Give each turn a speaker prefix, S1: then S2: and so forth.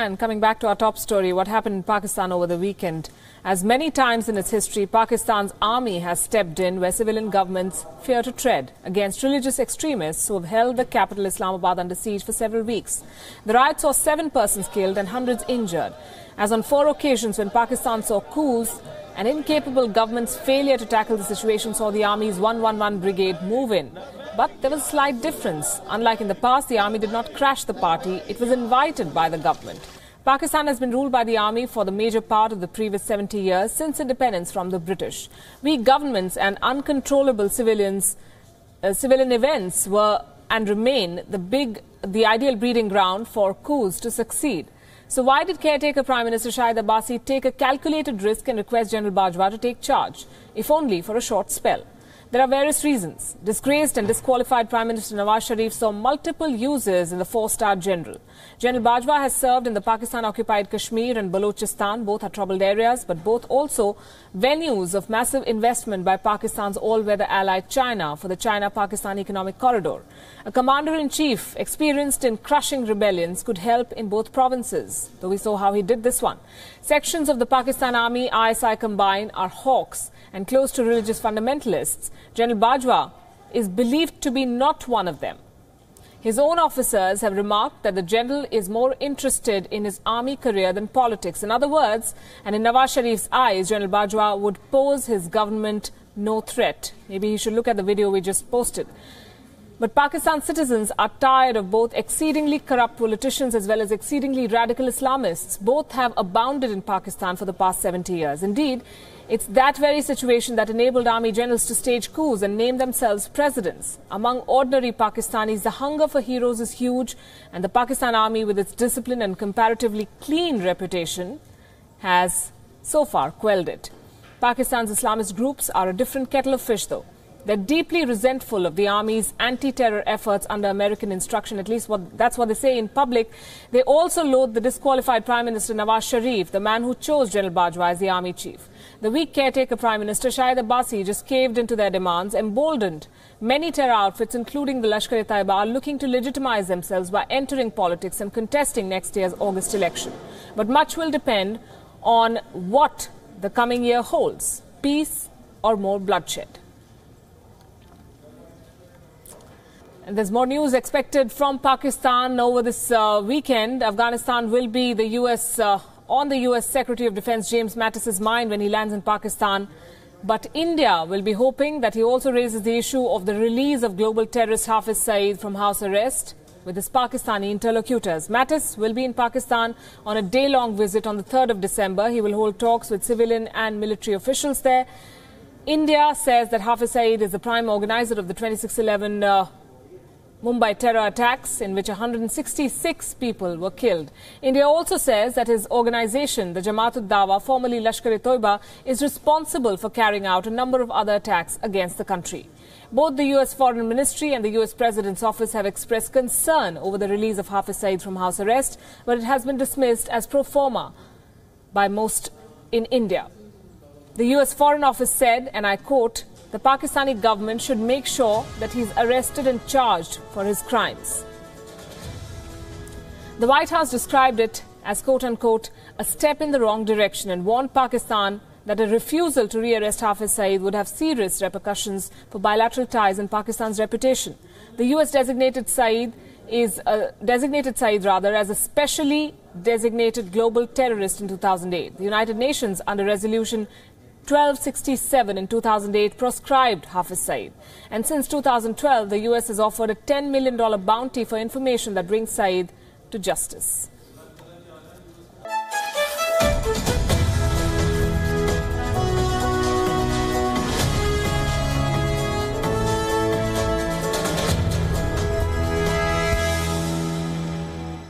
S1: And coming back to our top story, what happened in Pakistan over the weekend. As many times in its history, Pakistan's army has stepped in where civilian governments fear to tread against religious extremists who have held the capital Islamabad under siege for several weeks. The riot saw 7 persons killed and hundreds injured. As on 4 occasions when Pakistan saw coups, an incapable government's failure to tackle the situation saw the army's 111 brigade move in. But there was a slight difference. Unlike in the past, the army did not crash the party. It was invited by the government. Pakistan has been ruled by the army for the major part of the previous 70 years since independence from the British. Weak governments and uncontrollable civilian events were and remain the ideal breeding ground for coups to succeed. So why did caretaker Prime Minister Shahid Abbasi take a calculated risk and request General Bajwa to take charge, if only for a short spell? There are various reasons. Disgraced and disqualified Prime Minister Nawaz Sharif saw multiple uses in the 4-star general. General Bajwa has served in the Pakistan-occupied Kashmir and Balochistan. Both are troubled areas, but both also venues of massive investment by Pakistan's all-weather ally China for the China-Pakistan economic corridor. A commander-in-chief experienced in crushing rebellions could help in both provinces, though we saw how he did this one. Sections of the Pakistan Army, ISI combined, are hawks and close to religious fundamentalists. General Bajwa is believed to be not one of them. His own officers have remarked that the general is more interested in his army career than politics. In other words, and in Nawaz Sharif's eyes, General Bajwa would pose his government no threat. Maybe he should look at the video we just posted. But Pakistan's citizens are tired of both exceedingly corrupt politicians as well as exceedingly radical Islamists. Both have abounded in Pakistan for the past 70 years. Indeed, it's that very situation that enabled army generals to stage coups and name themselves presidents. Among ordinary Pakistanis, the hunger for heroes is huge, and the Pakistan army, with its discipline and comparatively clean reputation, has so far quelled it. Pakistan's Islamist groups are a different kettle of fish, though. They're deeply resentful of the army's anti-terror efforts under American instruction, at least that's what they say in public. They also loathe the disqualified Prime Minister Nawaz Sharif, the man who chose General Bajwa as the army chief. The weak caretaker Prime Minister Shahid Abbasi just caved into their demands, emboldened. Many terror outfits, including the Lashkar-e-Taiba, are looking to legitimize themselves by entering politics and contesting next year's August election. But much will depend on what the coming year holds, peace or more bloodshed. And there's more news expected from Pakistan over this weekend. Afghanistan will be the on the U.S. Secretary of Defense James Mattis's mind when he lands in Pakistan. But India will be hoping that he also raises the issue of the release of global terrorist Hafiz Saeed from house arrest with his Pakistani interlocutors. Mattis will be in Pakistan on a day-long visit on the 3rd of December. He will hold talks with civilian and military officials there. India says that Hafiz Saeed is the prime organizer of the 26/11 Mumbai terror attacks, in which 166 people were killed. India also says that his organization, the Jamaat-ud-Dawa, formerly Lashkar-e-Toiba, is responsible for carrying out a number of other attacks against the country. Both the U.S. Foreign Ministry and the U.S. President's office have expressed concern over the release of Hafiz Saeed from house arrest, but it has been dismissed as pro forma by most in India. The U.S. Foreign Office said, and I quote, "The Pakistani government should make sure that he is arrested and charged for his crimes." The White House described it as, quote-unquote, a step in the wrong direction and warned Pakistan that a refusal to rearrest Hafiz Saeed would have serious repercussions for bilateral ties and Pakistan's reputation. The U.S. designated Saeed as a specially designated global terrorist in 2008. The United Nations, under Resolution 1267 in 2008, proscribed Hafiz Saeed. And since 2012, the U.S. has offered a $10 million bounty for information that brings Saeed to justice.